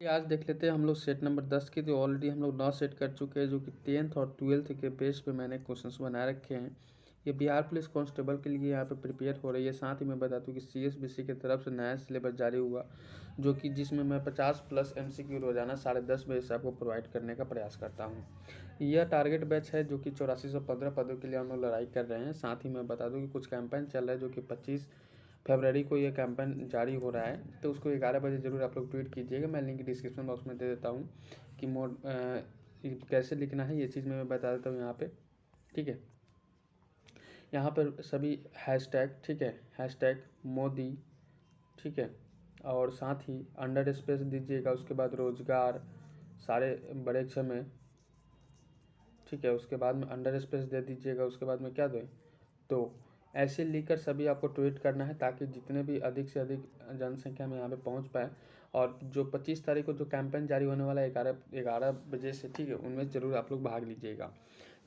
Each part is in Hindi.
आज देख लेते हैं हम लोग सेट नंबर 10 की। तो ऑलरेडी हम लोग 9 सेट कर चुके हैं, जो कि 10th और 12th के बेस पे मैंने क्वेश्चंस बना रखे हैं। ये बिहार पुलिस कांस्टेबल के लिए यहाँ पे प्रिपेयर हो रही है। साथ ही मैं बता दूँ कि CSBC की तरफ से नया सिलेबस जारी हुआ, जो कि जिसमें मैं 50+ MCQ रोजाना 10:30 बजे से आपको प्रोवाइड करने का प्रयास करता हूँ। यह टारगेट बैच है, जो कि 8415 पदों के लिए हम लोग लड़ाई कर रहे हैं। साथ ही मैं बता दूँ कि कुछ कैंपेन चल रहा है, जो कि 25 फरवरी को ये कैंपेन जारी हो रहा है। तो उसको 11 बजे ज़रूर आप लोग ट्वीट कीजिएगा। मैं लिंक डिस्क्रिप्शन बॉक्स में दे देता हूँ कि कैसे लिखना है, ये चीज़ मैं बता देता हूँ यहाँ पे। ठीक है, यहाँ पर सभी हैशटैग, ठीक है, हैशटैग मोदी, ठीक है, और साथ ही अंडर स्पेस दीजिएगा। उसके बाद रोजगार सारे बड़े अक्षर में, ठीक है, उसके बाद में अंडर स्पेस दे दीजिएगा। उसके बाद में क्या दें, तो ऐसे लिखकर सभी आपको ट्वीट करना है, ताकि जितने भी अधिक से अधिक जनसंख्या में यहाँ पे पहुँच पाए। और जो 25 तारीख को जो कैंपेन जारी होने वाला है 11 बजे से, ठीक है, उनमें ज़रूर आप लोग भाग लीजिएगा।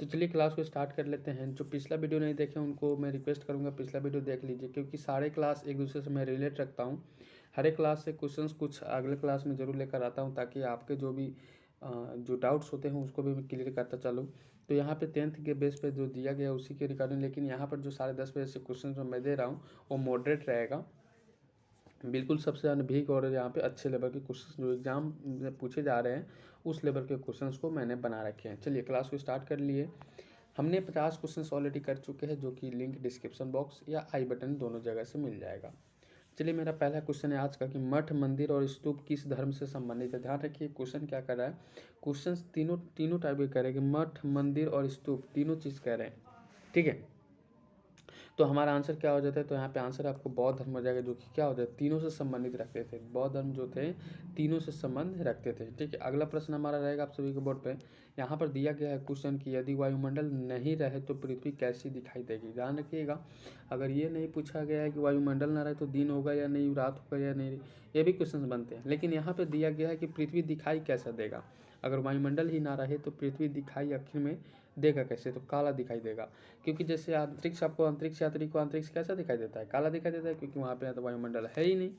तो चलिए क्लास को स्टार्ट कर लेते हैं। जो पिछला वीडियो नहीं देखे उनको मैं रिक्वेस्ट करूँगा पिछला वीडियो देख लीजिए, क्योंकि सारे क्लास एक दूसरे से मैं रिलेट रखता हूँ। हर एक क्लास से क्वेश्चंस कुछ अगले क्लास में ज़रूर लेकर आता हूँ, ताकि आपके जो डाउट्स होते हैं उसको भी मैं क्लियर करता चलूँ। तो यहाँ पे 10th के बेस पे जो दिया गया उसी के रिगार्डिंग, लेकिन यहाँ पर जो 10:30 बजे से क्वेश्चन जो मैं दे रहा हूँ वो मॉडरेट रहेगा, बिल्कुल सबसे ज़्यादा भीग। और यहाँ पे अच्छे लेवल के क्वेश्चन जो एग्जाम में पूछे जा रहे हैं उस लेवल के क्वेश्चंस को मैंने बना रखे हैं। चलिए क्लास को स्टार्ट कर लिए। हमने 50 क्वेश्चंस ऑलरेडी कर चुके हैं, जो कि लिंक डिस्क्रिप्शन बॉक्स या आई बटन दोनों जगह से मिल जाएगा। चलिए मेरा पहला क्वेश्चन है आज का कि मठ, मंदिर और स्तूप किस धर्म से संबंधित है। ध्यान रखिए क्वेश्चन क्या कर रहा है, क्वेश्चन तीनों टाइप के कह रहे हैं कि मठ, मंदिर और स्तूप तीनों चीज़ कह रहे हैं। ठीक है, तो हमारा आंसर क्या हो जाता है, तो यहाँ पे आंसर आपको बौद्ध धर्म हो जाएगा, जो कि क्या होता है, तीनों से संबंधित रखते थे। बौद्ध धर्म जो थे तीनों से संबंध रखते थे। ठीक है, अगला प्रश्न हमारा रहेगा आप सभी के बोर्ड पे। यहाँ पर दिया गया है क्वेश्चन कि यदि वायुमंडल नहीं रहे तो पृथ्वी कैसी दिखाई देगी। ध्यान रखिएगा, अगर ये नहीं पूछा गया है कि वायुमंडल ना रहे तो दिन होगा या नहीं, रात होगा या नहीं, ये भी क्वेश्चन बनते हैं। लेकिन यहाँ पर दिया गया है कि पृथ्वी दिखाई कैसा देगा। अगर वायुमंडल ही ना रहे तो पृथ्वी दिखाई आखिर में देगा कैसे, तो काला दिखाई देगा। क्योंकि जैसे अंतरिक्ष, आपको अंतरिक्ष यात्री को अंतरिक्ष कैसा दिखाई देता है, काला दिखाई देता है, क्योंकि वहाँ पे तो वायुमंडल है ही नहीं।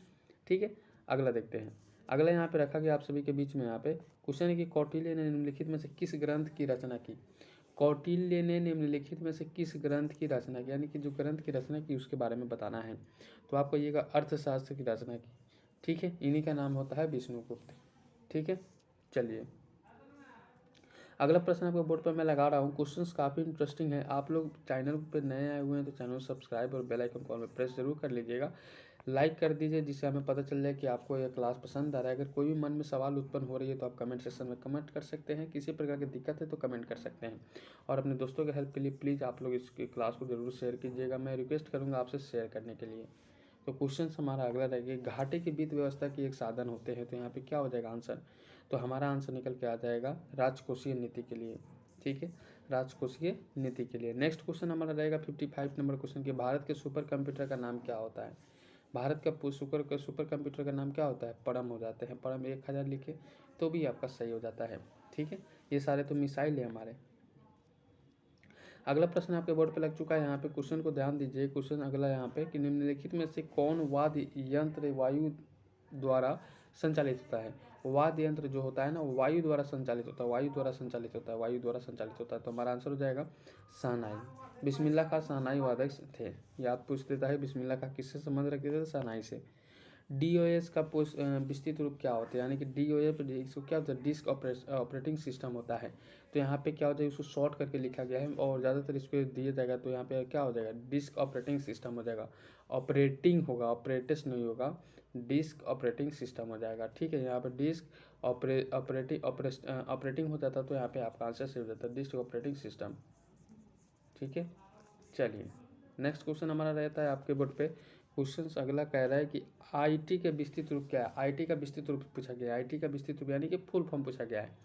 ठीक है, अगला देखते हैं। अगला यहाँ पे रखा गया आप सभी के बीच में, यहाँ पे क्वेश्चन है कि कौटिल्य ने निम्नलिखित में से किस ग्रंथ की रचना की। कौटिल्य ने निम्नलिखित में से किस ग्रंथ की रचना की, यानी कि जो ग्रंथ की रचना की उसके बारे में बताना है। तो आपको ये अर्थशास्त्र की रचना की। ठीक है, इन्हीं का नाम होता है विष्णुगुप्त। ठीक है, चलिए अगला प्रश्न आपके बोर्ड पर मैं लगा रहा हूँ। क्वेश्चंस काफ़ी इंटरेस्टिंग है। आप लोग चैनल पे नए आए हुए हैं तो चैनल सब्सक्राइब और बेल आइकन कॉल में प्रेस जरूर कर लीजिएगा, लाइक कर दीजिए, जिससे हमें पता चल जाए कि आपको यह क्लास पसंद आ रहा है। अगर कोई भी मन में सवाल उत्पन्न हो रही है तो आप कमेंट सेक्शन में कमेंट कर सकते हैं। किसी प्रकार की दिक्कत है तो कमेंट कर सकते हैं। और अपने दोस्तों के हेल्प के लिए प्लीज़ आप लोग इस क्लास को जरूर शेयर कीजिएगा। मैं रिक्वेस्ट करूँगा आपसे शेयर करने के लिए। तो क्वेश्चन हमारा अगला रहेगा, घाटे की वित्त व्यवस्था की एक साधन होते हैं। तो यहाँ पे क्या हो जाएगा आंसर, तो हमारा आंसर निकल के आ जाएगा राजकोषीय नीति के लिए। ठीक है, राजकोषीय नीति के लिए। नेक्स्ट क्वेश्चन हमारा रहेगा 55 नंबर क्वेश्चन कि भारत के सुपर कंप्यूटर का नाम क्या होता है। भारत का सुपर कंप्यूटर का नाम क्या होता है, परम हो जाते हैं। परम 1000 लिखे तो भी आपका सही हो जाता है। ठीक है, ये सारे तो मिसाइल है हमारे। अगला प्रश्न आपके बोर्ड पे लग चुका है, यहाँ पे क्वेश्चन को ध्यान दीजिए। क्वेश्चन अगला यहाँ पे कि निम्नलिखित में से कौन वाद्य यंत्र वायु द्वारा संचालित होता है। वाद्य यंत्र जो होता है ना, वायु द्वारा संचालित होता है, वायु द्वारा संचालित होता है, वायु द्वारा संचालित होता है। तो हमारा आंसर हो जाएगा शहनाई। बिस्मिल्लाह खां शहनाई वादक थे। याद पूछ देता है बिस्मिल्लाह खां किससे संबंध रखते थे, शहनाई से। DOS का विस्तृत रूप क्या होता है, यानी कि DOS इसको क्या होता है, डिस्क ऑपरेटिंग सिस्टम होता है। तो यहाँ पे क्या होता है, इसको शॉर्ट करके लिखा गया है और ज़्यादातर इसको दिया जाएगा। तो यहाँ पे क्या हो जाएगा, डिस्क ऑपरेटिंग सिस्टम हो जाएगा। ऑपरेटिंग होगा, ऑपरेटिस नहीं होगा, डिस्क ऑपरेटिंग सिस्टम हो जाएगा। ठीक है, यहाँ पर डिस्क ऑपरेटिंग हो जाता तो यहाँ पे आपका आंसर सही हो जाता है, डिस्क ऑपरेटिंग सिस्टम। ठीक है, चलिए नेक्स्ट क्वेश्चन हमारा रहता है आपके बोर्ड पे। क्वेश्चन अगला कह रहा है कि आईटी का विस्तृत रूप क्या है। आईटी का विस्तृत रूप पूछा गया है, आईटी का विस्तृत रूप यानी कि फुल फॉर्म पूछा गया है।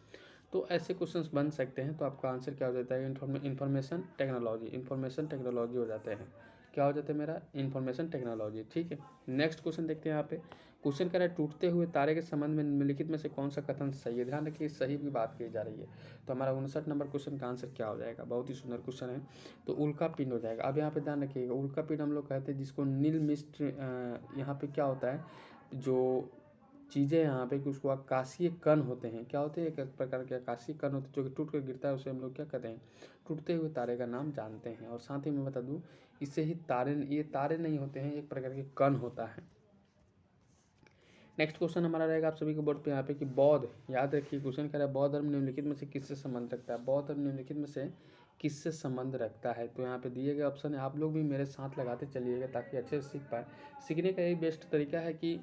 तो ऐसे क्वेश्चंस बन सकते हैं। तो आपका आंसर क्या हो जाता है, इंफॉर्मेशन टेक्नोलॉजी। इंफॉर्मेशन टेक्नोलॉजी हो जाते हैं, क्या हो जाता है मेरा, इंफॉर्मेशन टेक्नोलॉजी। ठीक है, नेक्स्ट क्वेश्चन देखते हैं। यहाँ पे क्वेश्चन कह रहा है टूटते हुए तारे के संबंध में निम्नलिखित में से कौन सा कथन सही है। ध्यान रखिए सही भी बात की जा रही है। तो हमारा 59 नंबर क्वेश्चन का आंसर क्या हो जाएगा, बहुत ही सुंदर क्वेश्चन है। तो उल्का पिंड हो जाएगा। अब यहाँ पे ध्यान रखिएगा, उल्का पिंड हम लोग कहते हैं जिसको नील मिस्ट, यहाँ पे क्या होता है, जो चीज़ें यहाँ पे कि उसको आकाशीय कण होते हैं। क्या होते हैं? एक प्रकार के आकाशीय कण होते हैं जो कि टूट कर गिरता है, उसे हम लोग क्या कहते हैं? टूटते हुए तारे का नाम जानते हैं। और साथ ही मैं बता दूँ, इससे ही ये तारे नहीं होते हैं, एक प्रकार के कण होता है। नेक्स्ट क्वेश्चन हमारा रहेगा आप सभी के बोर्ड पे यहाँ पे कि बौद्ध, याद रखिए क्वेश्चन कह रहा है बौद्ध धर्म निम्नलिखित में से किससे संबंध रखता है? बौद्ध धर्म निम्नलिखित में से किससे संबंध रखता है? तो यहाँ पे दिए गए ऑप्शन है, आप लोग भी मेरे साथ लगाते चलिएगा ताकि अच्छे से सीख पाए। सीखने का यही बेस्ट तरीका है कि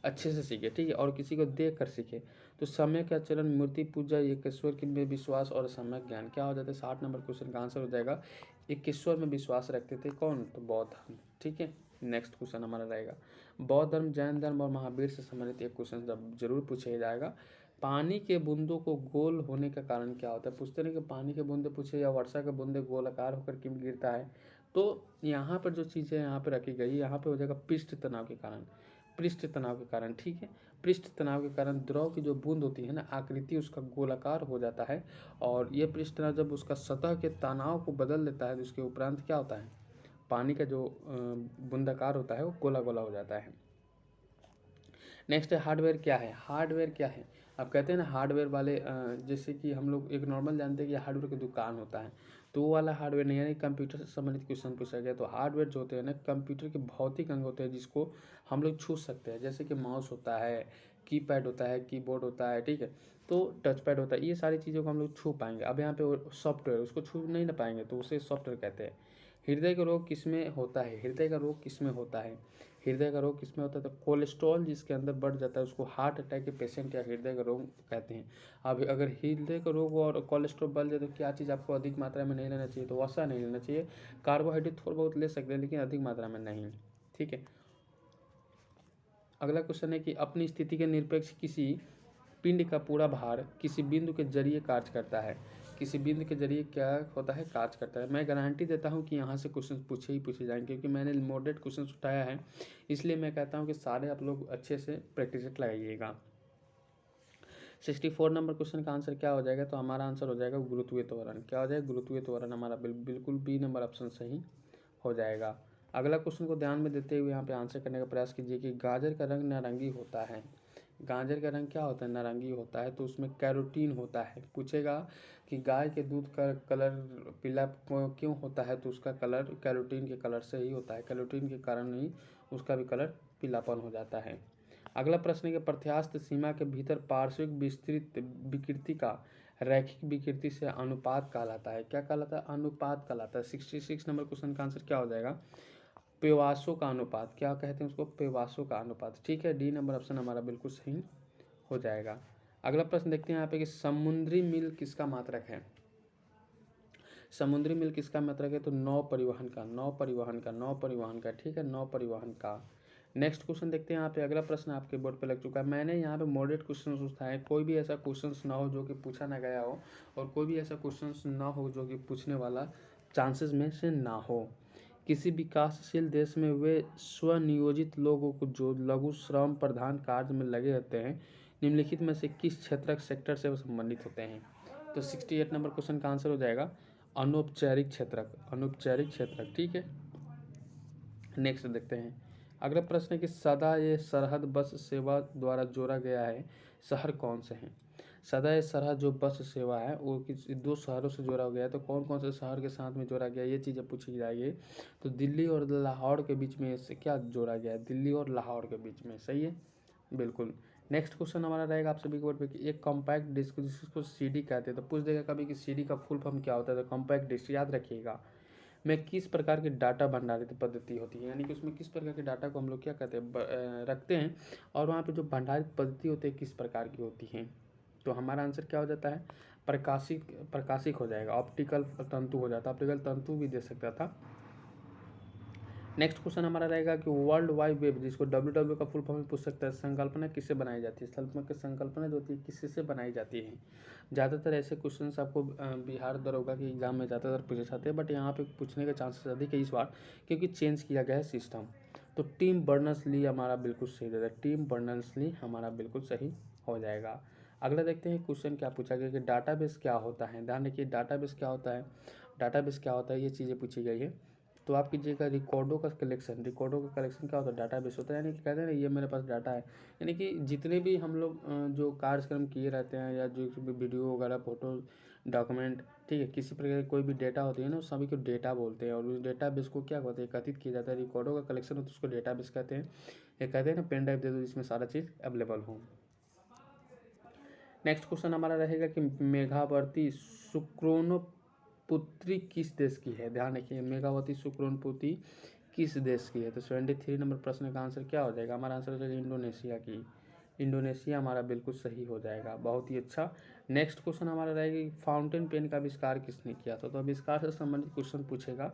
अच्छे से सीखे, ठीक है, और किसी को देख कर सीखे। तो सम्यक आचरण, मूर्ति पूजा, एकेश्वर के में विश्वास और सम्यक ज्ञान, क्या हो जाता है? 60 नंबर क्वेश्चन का आंसर हो जाएगा एकेश्वर में विश्वास रखते थे कौन? तो बौद्ध धर्म, ठीक है। नेक्स्ट क्वेश्चन हमारा रहेगा बौद्ध धर्म, जैन धर्म और महावीर से संबंधित एक क्वेश्चन जरूर पूछा जाएगा। पानी के बूंदों को गोल होने का कारण क्या होता है? पूछते नहीं कि पानी के बूंदे पूछे या वर्षा के बूंदे गोलाकार होकर क्यों गिरता है? तो यहाँ पर जो चीज़ें यहाँ पर रखी गई, यहाँ पे हो जाएगा पृष्ठ तनाव के कारण। पृष्ठ तनाव के कारण, ठीक है। पृष्ठ तनाव के कारण द्रव की जो बूंद होती है ना, आकृति उसका गोलाकार हो जाता है। और ये पृष्ठ तनाव जब उसका सतह के तनाव को बदल देता है तो उसके उपरांत क्या होता है? पानी का जो बूंदाकार होता है वो गोला गोला हो जाता है। नेक्स्ट है हार्डवेयर क्या है? हार्डवेयर क्या है? अब कहते हैं ना हार्डवेयर वाले, जैसे कि हम लोग एक नॉर्मल जानते हैं कि हार्डवेयर की दुकान होता है, तो वो वाला हार्डवेयर नहीं, यानी कंप्यूटर से संबंधित क्वेश्चन पूछा गया। तो हार्डवेयर जो होते हैं ना, कंप्यूटर के भौतिक अंग होते हैं जिसको हम लोग छू सकते हैं, जैसे कि माउस होता है, कीपैड होता है, कीबोर्ड होता है, ठीक है, तो टच पैड होता है, ये सारी चीज़ों को हम लोग छू पाएंगे। अब यहाँ पे सॉफ्टवेयर उसको छू नहीं ना पाएंगे, तो उसे सॉफ्टवेयर कहते हैं। हृदय का रोग किसमें होता है? हृदय का रोग किसमें होता है? हृदय का रोग किसमें होता है? तो कोलेस्ट्रॉल जिसके अंदर बढ़ जाता है उसको हार्ट अटैक के पेशेंट या हृदय का रोग कहते हैं। अब अगर हृदय का रोग और कोलेस्ट्रॉल बढ़ जाए तो क्या चीज़ आपको अधिक मात्रा में नहीं लेना चाहिए? तो वसा नहीं लेना चाहिए। कार्बोहाइड्रेट थोड़ा बहुत ले सकते हैं लेकिन अधिक मात्रा में नहीं, ठीक है। अगला क्वेश्चन है कि अपनी स्थिति के निरपेक्ष किसी पिंड का पूरा भार किसी बिंदु के जरिए कार्य करता है। किसी बिंदु के जरिए क्या होता है? कार्य करता है। मैं गारंटी देता हूँ कि यहाँ से क्वेश्चन पूछे जाएंगे क्योंकि मैंने मॉडरेट क्वेश्चन उठाया है, इसलिए मैं कहता हूँ कि सारे आप लोग अच्छे से प्रैक्टिस लगाइएगा। 64 नंबर क्वेश्चन का आंसर क्या हो जाएगा? तो हमारा आंसर हो जाएगा गुरुत्वीय त्वरण। क्या हो जाएगा? गुरुत्वीय त्वरण हमारा बिल्कुल बी नंबर ऑप्शन सही हो जाएगा। अगला क्वेश्चन को ध्यान में देते हुए यहाँ पे आंसर करने का प्रयास कीजिए कि गाजर का रंग नारंगी होता है। गाजर का रंग क्या होता है? नारंगी होता है। तो उसमें कैरोटीन होता है। पूछेगा कि गाय के दूध का कलर पीला क्यों होता है? तो उसका कलर कैरोटीन के कलर से ही होता है। कैरोटीन के कारण ही उसका भी कलर पीलापन हो जाता है। अगला प्रश्न है कि प्रत्यास्थ सीमा के भीतर पार्श्विक विस्तृत विकृति का रैखिक विकृति से अनुपात कहलाता है। क्या कहलाता है? अनुपात कहलाता है। 66 नंबर क्वेश्चन का आंसर क्या हो जाएगा? पेवासो का अनुपात। क्या कहते हैं उसको? पेवासो का अनुपात, ठीक है। डी नंबर ऑप्शन हमारा बिल्कुल सही हो जाएगा। अगला प्रश्न देखते हैं यहाँ पे कि समुद्री मील किसका मात्रक है? समुद्री मील किसका मात्रक है? तो नौ परिवहन का, ठीक है, नौ परिवहन का। नेक्स्ट क्वेश्चन देखते हैं यहाँ पे। अगला प्रश्न आपके बोर्ड पे लग चुका है। मैंने यहाँ पे मॉडरेट क्वेश्चन उठाए, कोई भी ऐसा क्वेश्चन ना हो जो कि पूछा ना गया हो और कोई भी ऐसा क्वेश्चन ना हो जो कि पूछने वाला चांसेस में से ना हो। किसी विकासशील देश में वे स्वनियोजित लोगों को जो लघु श्रम प्रधान कार्य में लगे रहते हैं निम्नलिखित में से किस क्षेत्र सेक्टर से वो संबंधित होते हैं? तो 68 नंबर क्वेश्चन का आंसर हो जाएगा अनौपचारिक क्षेत्रक, ठीक है। नेक्स्ट देखते हैं। अगला प्रश्न है कि सदा ये सरहद बस सेवा द्वारा जोड़ा गया है शहर कौन से हैं? सदा ये सरहद जो बस सेवा है वो किसी दो शहरों से जोड़ा गया है, तो कौन कौन से शहर के साथ में जोड़ा गया है ये चीज़ें पूछी जाएगी। तो दिल्ली और लाहौर के बीच में इससे क्या जोड़ा गया है? दिल्ली और लाहौर के बीच में, सही है, बिल्कुल। नेक्स्ट क्वेश्चन हमारा रहेगा आप सभी के बोर्ड पे कि एक कॉम्पैक्ट डिस्क जिसको सीडी कहते हैं, तो पूछ देगा कभी कि सीडी का फुल फॉर्म क्या होता है? तो कॉम्पैक्ट डिस्क, याद रखिएगा, में किस प्रकार की डाटा भंडारित पद्धति होती है, यानी कि उसमें किस प्रकार के डाटा को हम लोग क्या कहते हैं रखते हैं, और वहाँ पे जो भंडारित पद्धति होती है किस प्रकार की होती है। तो हमारा आंसर क्या हो जाता है? प्रकाशिक हो जाएगा। ऑप्टिकल तंतु हो जाता है, ऑप्टिकल तंतु भी दे सकता था। नेक्स्ट क्वेश्चन हमारा रहेगा कि वर्ल्ड वाइड वेब जिसको WW का फुल फॉर्म में पूछ सकता है, संकल्पना किससे बनाई जाती है? संकल्पना जो होती है किससे बनाई जाती है? ज़्यादातर ऐसे क्वेश्चन आपको बिहार दरोगा के एग्जाम में ज़्यादातर पूछे जाते हैं, बट यहाँ पे पूछने के चांसेस अधिक है इस बार क्योंकि चेंज किया गया है सिस्टम। तो टिम बर्नर्स-ली हमारा बिल्कुल सही हो जाएगा। टिम बर्नर्स-ली हमारा बिल्कुल सही हो जाएगा। अगला देखते हैं क्वेश्चन क्या पूछा गया कि डाटाबेस क्या होता है? ध्यान रखिए, डाटाबेस क्या होता है, ये चीज़ें पूछी गई है। तो आप कीजिएगा रिकॉर्डों का कलेक्शन। रिकॉर्डों का कलेक्शन क्या होता है, डाटाबेस होता है, यानी कि कहते हैं ना ये मेरे पास डाटा है, यानी कि जितने भी हम लोग जो कार्यक्रम किए रहते हैं या जो भी वीडियो वगैरह फोटो डॉक्यूमेंट, ठीक है, किसी प्रकार की कोई भी डेटा होती है ना, उस सभी को डेटा बोलते हैं। और उस डेटाबेस को क्या कहते हैं, एकत्रित किया जाता है। रिकॉर्डों का कलेक्शन हो तो उसको डेटाबेस कहते हैं। ये कहते हैं ना पेन ड्राइव दे दो जिसमें सारा चीज़ अवेलेबल हो। नेक्स्ट क्वेश्चन हमारा रहेगा कि मेघावर्ती सुक्रोनपुत्री किस देश की है। ध्यान रखिए, मेघावती सुक्रोनपुत्री किस देश की है। तो 73 नंबर प्रश्न का आंसर क्या हो जाएगा, हमारा आंसर हो जाएगा इंडोनेशिया की। इंडोनेशिया हमारा बिल्कुल सही हो जाएगा, बहुत ही अच्छा। नेक्स्ट क्वेश्चन हमारा रहेगा कि फाउंटेन पेन का आविष्कार किसने किया था। तो आविष्कार से संबंधित क्वेश्चन पूछेगा,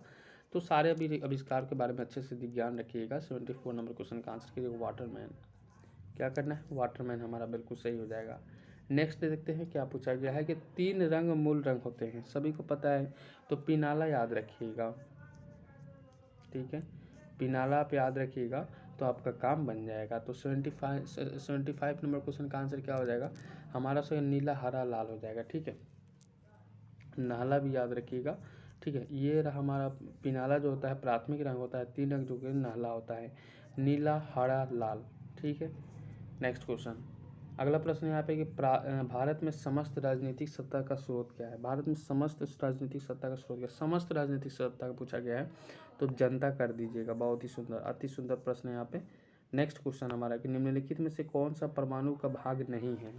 तो सारे अभी आविष्कार के बारे में अच्छे से ज्ञान रखिएगा। 74 नंबर क्वेश्चन का आंसर कीजिएगा वाटरमैन। क्या करना है, वाटरमैन हमारा बिल्कुल सही हो जाएगा। नेक्स्ट देखते हैं क्या पूछा गया है कि 3 रंग मूल रंग होते हैं, सभी को पता है, तो पिनाला याद रखिएगा, ठीक है, पिनाला आप याद रखिएगा तो आपका काम बन जाएगा। तो 75 नंबर क्वेश्चन का आंसर क्या हो जाएगा, हमारा से नीला हरा लाल हो जाएगा, ठीक है। नाला भी याद रखिएगा, ठीक है। ये रहा हमारा पिनाला जो होता है प्राथमिक रंग होता है, 3 रंग जो कि नाला होता है, नीला हरा लाल, ठीक है। नेक्स्ट क्वेश्चन, अगला प्रश्न यहाँ पे कि भारत में समस्त राजनीतिक सत्ता का स्रोत क्या है। भारत में समस्त राजनीतिक सत्ता का स्रोत क्या है, समस्त राजनीतिक सत्ता का पूछा गया है, तो जनता कर दीजिएगा। बहुत ही सुंदर, अति सुंदर प्रश्न है यहाँ पे। नेक्स्ट क्वेश्चन हमारा कि निम्नलिखित में से कौन सा परमाणु का भाग नहीं है।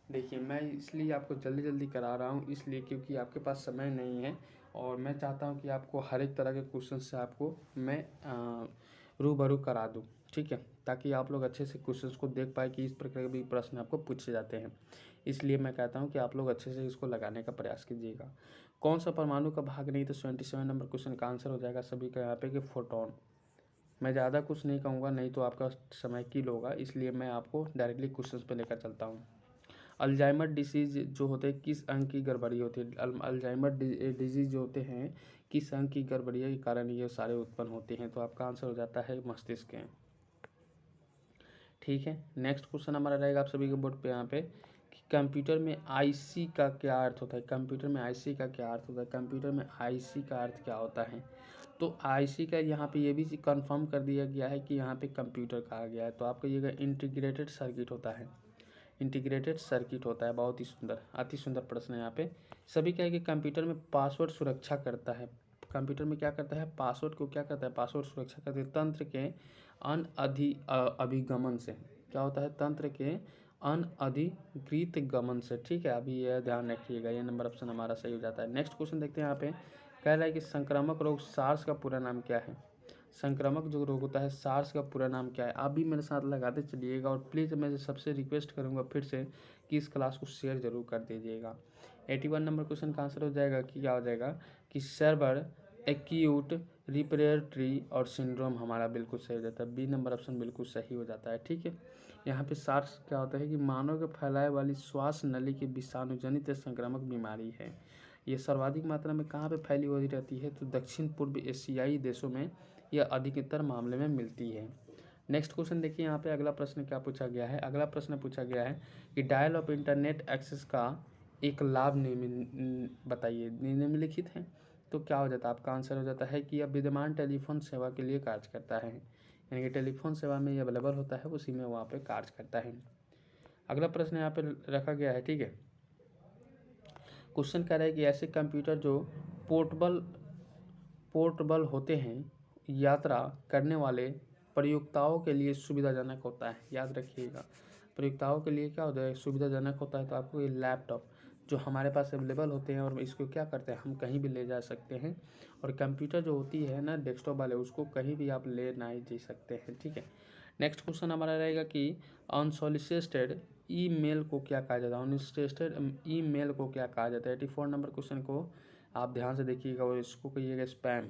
देखिए मैं इसलिए आपको जल्दी जल्दी करा रहा हूँ, इसलिए क्योंकि आपके पास समय नहीं है और मैं चाहता हूँ कि आपको हर एक तरह के क्वेश्चन से आपको मैं रूबरू करा दूँ, ठीक है, ताकि आप लोग अच्छे से क्वेश्चंस को देख पाए कि इस प्रकार के भी प्रश्न आपको पूछे जाते हैं। इसलिए मैं कहता हूँ कि आप लोग अच्छे से इसको लगाने का प्रयास कीजिएगा। कौन सा परमाणु का भाग नहीं, तो 77 नंबर क्वेश्चन का आंसर हो जाएगा सभी का यहाँ पे कि फोटोन। मैं ज़्यादा कुछ नहीं कहूँगा, नहीं तो आपका समय किल होगा, इसलिए मैं आपको डायरेक्टली क्वेश्चन पे लेकर चलता हूँ। अल्जाइमर डिसीज जो होते हैं किस अंग की गड़बड़ी होती है। अल्जाइमर डिजीज जो होते हैं किस अंग की गड़बड़ी के कारण ये सारे उत्पन्न होते हैं। तो आपका आंसर हो जाता है मस्तिष्क के, ठीक है। नेक्स्ट क्वेश्चन हमारा रहेगा आप सभी के बोर्ड पे यहाँ पे कि कंप्यूटर में आईसी का क्या अर्थ होता है। कंप्यूटर में आईसी का क्या अर्थ होता है, कंप्यूटर में आईसी का अर्थ क्या होता है। तो आईसी का यहाँ पे ये भी कंफर्म कर दिया गया है कि यहाँ पे कंप्यूटर कहा गया है। तो आपका ये इंटीग्रेटेड सर्किट होता है, इंटीग्रेटेड सर्किट होता है। बहुत ही सुंदर, अति सुंदर प्रश्न है यहाँ पे। सभी क्या है कि कंप्यूटर में पासवर्ड सुरक्षा करता है। कंप्यूटर में क्या करता है, पासवर्ड को क्या करता है, पासवर्ड सुरक्षा करते हैं तंत्र के अभिगमन से। क्या होता है, तंत्र के अनधिकृत गमन से, ठीक है। अभी यह ध्यान रखिएगा, ये नंबर ऑप्शन हमारा सही हो जाता है। नेक्स्ट क्वेश्चन देखते हैं यहाँ पे, कह रहा है कि संक्रामक रोग सार्स का पूरा नाम क्या है। संक्रामक जो रोग होता है सार्स का पूरा नाम क्या है, आप भी मेरे साथ लगाते चलिएगा। और प्लीज़ मैं सबसे रिक्वेस्ट करूंगा फिर से कि इस क्लास को शेयर जरूर कर दीजिएगा। 81 नंबर क्वेश्चन का आंसर हो जाएगा कि क्या हो जाएगा कि सर्वर एक्यूट रिस्पिरेटरी और सिंड्रोम हमारा बिल्कुल सही हो जाता है। बी नंबर ऑप्शन बिल्कुल सही हो जाता है, ठीक है। यहाँ पे सार्स क्या होता है कि मानव के फैलाए वाली श्वास नली की विषाणुजनित संक्रामक बीमारी है। ये सर्वाधिक मात्रा में कहाँ पे फैली हुई रहती है, तो दक्षिण पूर्व एशियाई देशों में यह अधिकतर मामले में मिलती है। नेक्स्ट क्वेश्चन देखिए यहाँ पे अगला प्रश्न क्या पूछा गया है। अगला प्रश्न पूछा गया है कि डायल ऑफ इंटरनेट एक्सेस का एक लाभ बताइए, निम्नलिखित है। तो क्या हो जाता है, आपका आंसर हो जाता है कि यह विद्यमान टेलीफोन सेवा के लिए कार्य करता है, यानी कि टेलीफोन सेवा में यह अवेलेबल होता है, उसी में वहाँ पे कार्य करता है। अगला प्रश्न यहाँ पे रखा गया है, ठीक है। क्वेश्चन कह रहा है कि ऐसे कंप्यूटर जो पोर्टेबल होते हैं, यात्रा करने वाले प्रयोक्ताओं के लिए सुविधाजनक होता है। याद रखिएगा, प्रयोक्ताओं के लिए क्या होता है, सुविधाजनक होता है। तो आपको ये लैपटॉप जो हमारे पास अवेलेबल होते हैं और इसको क्या करते हैं, हम कहीं भी ले जा सकते हैं। और कंप्यूटर जो होती है ना डेस्कटॉप वाले, उसको कहीं भी आप ले नहीं जा सकते हैं, ठीक है। नेक्स्ट क्वेश्चन हमारा रहेगा कि अनसॉलिसिटेड ईमेल को क्या कहा जाता है। अनसॉलिसिटेड ईमेल को क्या कहा जाता है। 84 नंबर क्वेश्चन को आप ध्यान से देखिएगा और इसको कहिएगा स्पैम।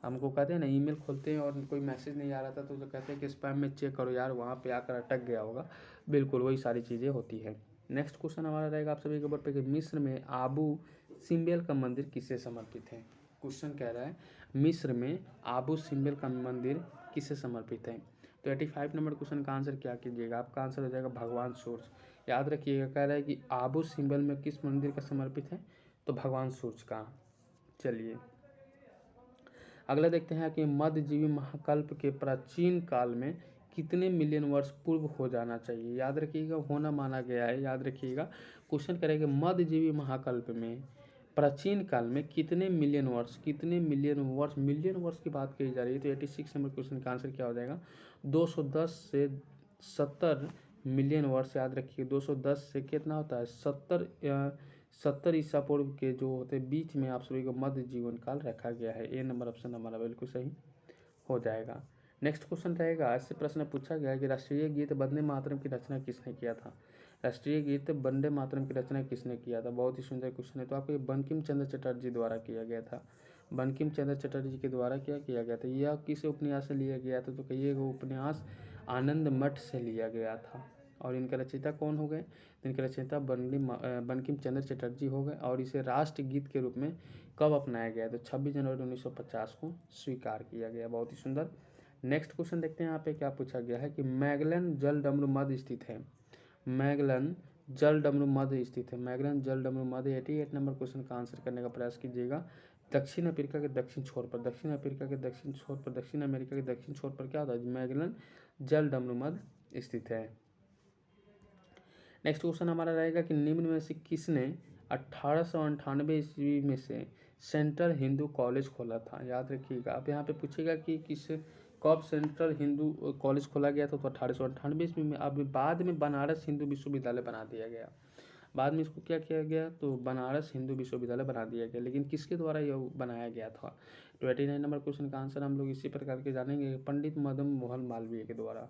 हमको कहते हैं ना ईमेल खोलते हैं और कोई मैसेज नहीं आ रहा था तो कहते हैं कि स्पैम में चेक करो यार, वहाँ पे आकर अटक गया होगा। बिल्कुल वही सारी चीज़ें होती है। नेक्स्ट क्वेश्चन हमारा रहेगा आप सभी के ऊपर पे कि मिस्र में आबू सिम्बेल का मंदिर किसे समर्पित है। क्वेश्चन कह रहा है मिस्र में आबू सिम्बेल का मंदिर किसे समर्पित है। तो 85 नंबर क्वेश्चन का आंसर क्या कीजिएगा, आपका आंसर हो जाएगा भगवान सूर्य। याद रखिएगा, कह रहा है कि आबू सिम्बल में किस मंदिर का समर्पित है, तो भगवान सूर्य का। चलिए अगला देखते हैं कि मध्यजीवी महाकल्प के प्राचीन काल में कितने मिलियन वर्ष पूर्व हो जाना चाहिए। याद रखिएगा, होना माना गया है। याद रखिएगा, क्वेश्चन करेंगे मध्यजीवी महाकल्प में प्राचीन काल में कितने मिलियन वर्ष, मिलियन वर्ष की बात कही जा रही है। तो 86 नंबर क्वेश्चन का आंसर क्या हो जाएगा, 210 से 70 मिलियन वर्ष। याद रखिए 210 से कितना होता है, 70 ईसा पूर्व के जो होते हैं बीच में आप सभी को मध्य जीवन काल रखा गया है। ए नंबर ऑप्शन हमारा बिल्कुल सही हो जाएगा। नेक्स्ट क्वेश्चन रहेगा, ऐसे प्रश्न पूछा गया है कि राष्ट्रीय गीत वंदे मातरम की रचना किसने किया था। राष्ट्रीय गीत वंदे मातरम की रचना किसने किया था, बहुत ही सुंदर क्वेश्चन है। तो आपको ये बंकिम चंद्र चटर्जी द्वारा किया गया था। बंकिम चंद्र चटर्जी के द्वारा क्या किया गया था, यह किस उपन्यास से लिया गया था, तो कहिएगा उपन्यास आनंद मठ से लिया गया था। और इनका रचयिता कौन हो गए, इनके रचयिता बंकिम चंद्र चटर्जी हो गए। और इसे राष्ट्रगीत के रूप में कब अपनाया गया, तो 26 जनवरी 1950 को स्वीकार किया गया। बहुत ही सुंदर। नेक्स्ट क्वेश्चन देखते हैं यहाँ पे क्या पूछा गया है कि मैगलन जलडमरू मध्य स्थित है। मैगलन जलडमरू मध्य स्थित है। मैगलन जलडमरू मध्य 88 नंबर क्वेश्चन का आंसर करने का प्रयास कीजिएगा। दक्षिण अफ्रीका के दक्षिण छोर पर, दक्षिण अफ्रीका के दक्षिण छोर पर, दक्षिण अमेरिका के दक्षिण छोर पर क्या होता है, मैगलन जलडमरू मध्य स्थित है। नेक्स्ट क्वेश्चन हमारा रहेगा कि निम्न में से किसने 1898 ईस्वी में से सेंट्रल हिंदू कॉलेज खोला था। याद रखिएगा, अब यहाँ पे पूछेगा कि कब सेंट्रल हिंदू कॉलेज खोला गया था, तो 1898 ईस्वी में। अब बाद में बनारस हिंदू विश्वविद्यालय बना दिया गया। बाद में इसको क्या किया गया, तो बनारस हिंदू विश्वविद्यालय बना दिया गया। लेकिन किसके द्वारा यह बनाया गया था, तो 89 नंबर क्वेश्चन का आंसर हम लोग इसी प्रकार के जानेंगे, पंडित मदन मोहन मालवीय के द्वारा।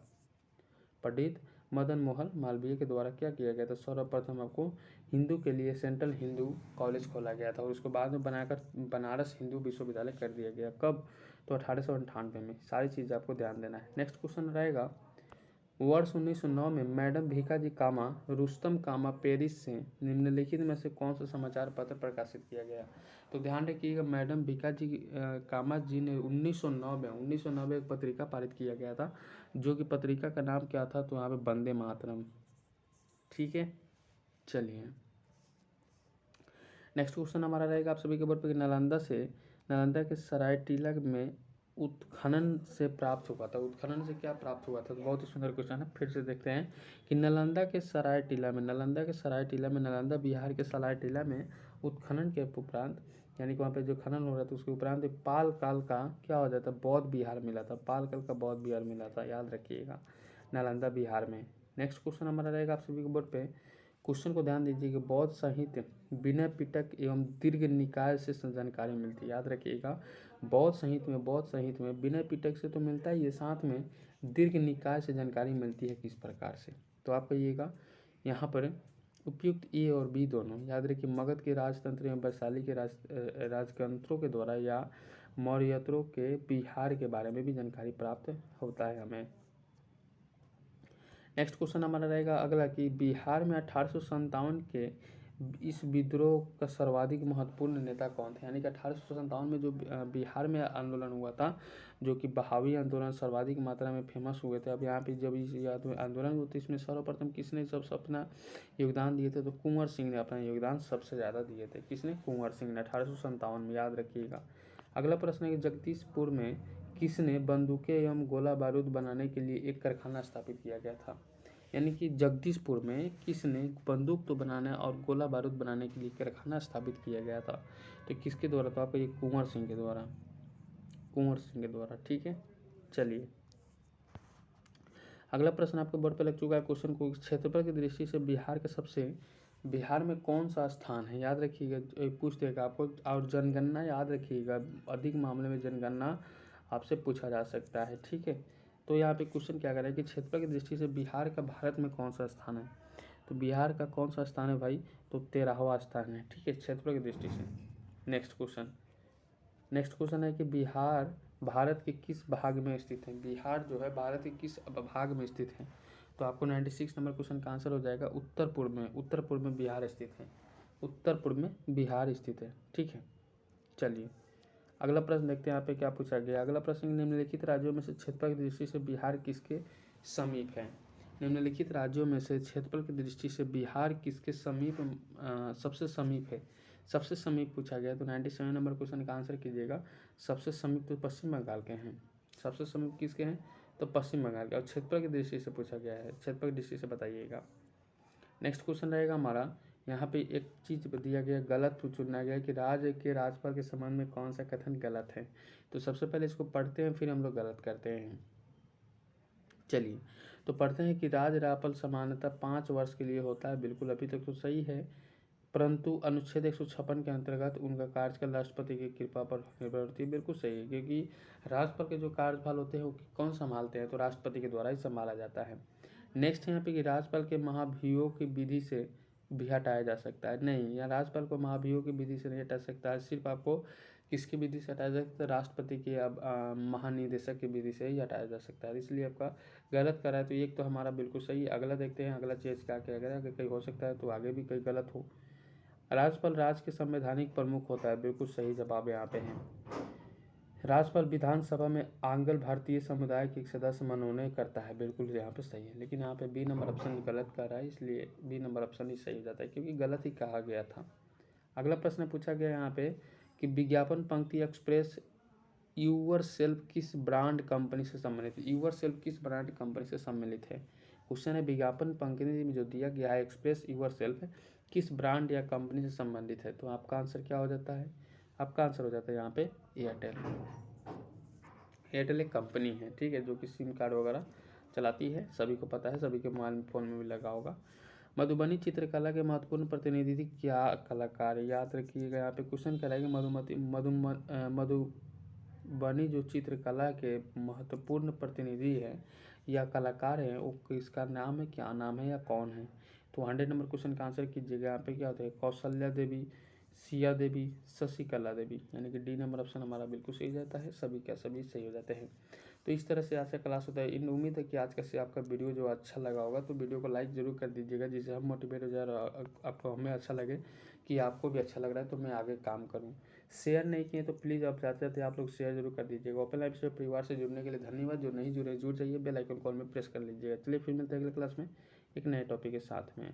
पंडित मदन मोहन मालवीय के द्वारा क्या किया गया था, सर्वप्रथम आपको हिंदू के लिए सेंट्रल हिंदू कॉलेज खोला गया था और उसको बाद में बनाकर बनारस हिंदू विश्वविद्यालय कर दिया गया। कब, तो 1898 में। सारी चीज़ आपको ध्यान देना है। नेक्स्ट क्वेश्चन रहेगा, वर्ष 1909 में मैडम भीकाजी कामा रुस्तम कामा पेरिस से निम्नलिखित में से कौन सा समाचार पत्र प्रकाशित किया गया। तो ध्यान रखिएगा, मैडम भीकाजी कामा जी ने 1909 में एक पत्रिका पारित किया गया था, जो कि पत्रिका का नाम क्या था, तो यहाँ पे वंदे मातरम। ठीक है, चलिए नेक्स्ट क्वेश्चन हमारा रहेगा आप सभी के बोर्ड पर, नालंदा के सरायटीला में उत्खनन से प्राप्त हुआ था। उत्खनन से क्या प्राप्त हुआ था, तो बहुत ही सुंदर क्वेश्चन है। फिर से देखते हैं कि नालंदा के सरायटीला में, नालंदा बिहार के सरायटीला में उत्खनन के उपरांत, यानी कि वहाँ पे जो खनन हो रहा था उसके उपरांत पाल काल का क्या हो जाता है, बौद्ध विहार मिला था। पाल काल का बौद्ध विहार मिला था, याद रखिएगा, नालंदा बिहार में। नेक्स्ट क्वेश्चन हमारा रहेगा आप सभी के बोर्ड पे, क्वेश्चन को ध्यान दीजिए कि बौद्ध साहित्य विनय पिटक एवं दीर्घ निकाय से जानकारी मिलती है। याद रखिएगा, बौद्ध साहित्य में विनय पिटक से तो मिलता ही है, साथ में दीर्घ निकाय से जानकारी मिलती है किस प्रकार से। तो आप कहिएगा यहाँ पर उपयुक्त ए और बी दोनों। याद रखिए, मगध के राजतंत्र एवं वैशाली के राजतंत्रों के द्वारा या मौर्यत्रों के बिहार के बारे में भी जानकारी प्राप्त होता है हमें। नेक्स्ट क्वेश्चन हमारा रहेगा अगला कि बिहार में 1857 के इस विद्रोह का सर्वाधिक महत्वपूर्ण नेता कौन थे। यानी कि 1857 में जो बिहार में आंदोलन हुआ था, जो कि बहावी आंदोलन सर्वाधिक मात्रा में फेमस हुए थे। अब यहाँ पे जब इस आंदोलन हुआ तो इसमें सर्वप्रथम किसने सबसे अपना योगदान दिए थे, तो कुंवर सिंह ने अपना योगदान सबसे ज़्यादा दिए थे। किसने, कुंवर सिंह ने 1857 में। याद रखिएगा। अगला प्रश्न है कि जगदीशपुर में किसने बंदूकें एवं गोला बारूद बनाने के लिए एक कारखाना स्थापित किया गया था। यानी कि जगदीशपुर में किसने बंदूक तो बनाने और गोला बारूद बनाने के लिए कारखाना स्थापित किया गया था, तो किसके द्वारा, तो आपको ये कुंवर सिंह के द्वारा। ठीक है, चलिए अगला प्रश्न आपके बोर्ड पर लग चुका है। क्वेश्चन को क्षेत्रफल की दृष्टि से बिहार में कौन सा स्थान है। याद रखिएगा, पूछ देगा आपको। और जनगणना याद रखिएगा, अधिक मामले में जनगणना आपसे पूछा जा सकता है। ठीक है, तो यहाँ पे क्वेश्चन क्या कर रहा है कि क्षेत्रफल की दृष्टि से बिहार का भारत में कौन सा स्थान है। तो बिहार का कौन सा स्थान है भाई, तो 13वां स्थान है। ठीक है, क्षेत्रफल की दृष्टि से। नेक्स्ट क्वेश्चन है कि बिहार भारत के किस भाग में स्थित है। बिहार जो है भारत के किस भाग में स्थित है, तो आपको 96 नंबर क्वेश्चन का आंसर हो जाएगा उत्तर पूर्व में बिहार स्थित है। उत्तर पूर्व में बिहार स्थित है। ठीक है, चलिए अगला प्रश्न देखते हैं यहाँ पे क्या पूछा गया। अगला प्रश्न, निम्नलिखित राज्यों में से क्षेत्रफल की दृष्टि से बिहार किसके समीप है। निम्नलिखित राज्यों में से क्षेत्रफल की दृष्टि से बिहार किसके समीप सबसे समीप है। सबसे समीप पूछा गया, तो 97 नंबर क्वेश्चन का आंसर कीजिएगा। सबसे समीप तो पश्चिम बंगाल के हैं। सबसे समीप किसके हैं? तो पश्चिम बंगाल के। और क्षेत्रफल की दृष्टि से पूछा गया है, क्षेत्रफल की दृष्टि से बताइएगा। नेक्स्ट क्वेश्चन रहेगा हमारा, यहाँ पे एक चीज़ दिया गया, गलत चुनना गया कि राज्य के राज्यपाल के संबंध में कौन सा कथन गलत है। तो सबसे पहले इसको पढ़ते हैं, फिर हम लोग गलत करते हैं। चलिए तो पढ़ते हैं कि राज्य राज्यपाल सामान्यतः 5 वर्ष के लिए होता है। बिल्कुल अभी तक तो सही है, परंतु अनुच्छेद 156 के अंतर्गत उनका कार्यकाल राष्ट्रपति की कृपा पर निर्भर होती है। बिल्कुल सही है, क्योंकि राज्यपाल के जो कार्यभार होते हैं वो कौन संभालते हैं? तो राष्ट्रपति के द्वारा ही संभाला जाता है। नेक्स्ट यहाँ पे कि राज्यपाल के महाभियोग की विधि से भी हटाया जा सकता है। नहीं, यहाँ राज्यपाल को महाभियोग की विधि से नहीं हटा सकता है, सिर्फ आपको किसकी विधि से हटाया जा सकता है? राष्ट्रपति के अब महानिदेशक की विधि से ही हटाया जा सकता है। इसलिए आपका गलत करा है, तो एक तो हमारा बिल्कुल सही है। अगला देखते हैं, अगला चीज़ क्या क्या गया, अगर कहीं हो सकता है तो आगे भी कहीं गलत हो। राज्यपाल राज्य के संवैधानिक प्रमुख होता है। बिल्कुल सही जवाब यहाँ पे है। राज्यपाल विधानसभा में आंग्ल भारतीय समुदाय के एक सदस्य मनोनयन करता है। बिल्कुल यहाँ पे सही है, लेकिन यहाँ पे बी नंबर ऑप्शन गलत कर रहा है, इसलिए बी नंबर ऑप्शन ही सही हो जाता है, क्योंकि गलत ही कहा गया था। अगला प्रश्न पूछा गया यहाँ पे कि विज्ञापन पंक्ति एक्सप्रेस यूवर सेल्फ किस ब्रांड कंपनी से सम्मिलित है? यूवर सेल्फ किस ब्रांड कंपनी से सम्मिलित है? क्वेश्चन है विज्ञापन पंक्ति में जो दिया गया है एक्सप्रेस यूवर सेल्फ किस ब्रांड या कंपनी से संबंधित है? तो आपका आंसर क्या हो जाता है? आपका आंसर हो जाता है यहाँ पे एयरटेल। एयरटेल एक कंपनी है, ठीक है, जो कि सिम कार्ड वगैरह चलाती है, सभी को पता है, सभी के मोबाइल फ़ोन में भी लगा होगा। मधुबनी चित्रकला के महत्वपूर्ण प्रतिनिधि क्या कलाकार है? याद रखिएगा, यहाँ पे क्वेश्चन कराएंगे मधुबनी जो चित्रकला के महत्वपूर्ण प्रतिनिधि है या कलाकार हैं, वो किसका नाम है, क्या नाम है या कौन है? तो 100 नंबर क्वेश्चन का आंसर कीजिएगा। यहाँ पे क्या होता है? कौशल्या देवी, सिया देवी, शशिकला देवी, यानी कि डी नंबर ऑप्शन हमारा बिल्कुल सही जाता है। सभी क्या सभी सही हो जाते हैं। तो इस तरह से आज का क्लास होता है। इन उम्मीद है कि आज का से आपका वीडियो जो अच्छा लगा होगा, तो वीडियो को लाइक ज़रूर कर दीजिएगा, जिससे हम मोटिवेट हो जाए और आपको हमें अच्छा लगे कि आपको भी अच्छा लग रहा है, तो मैं आगे काम करूँ। शेयर नहीं किए तो प्लीज़ आप चाहते थे आप लोग शेयर जरूर कर दीजिएगा। ओपन लाइफ से परिवार से जुड़ने के लिए धन्यवाद। जो नहीं जुड़े जुड़ जाइए, बेल आइकन कॉल में प्रेस कर लीजिएगा। चलिए फिर मिलते हैं अगले क्लास में एक नए टॉपिक के साथ में।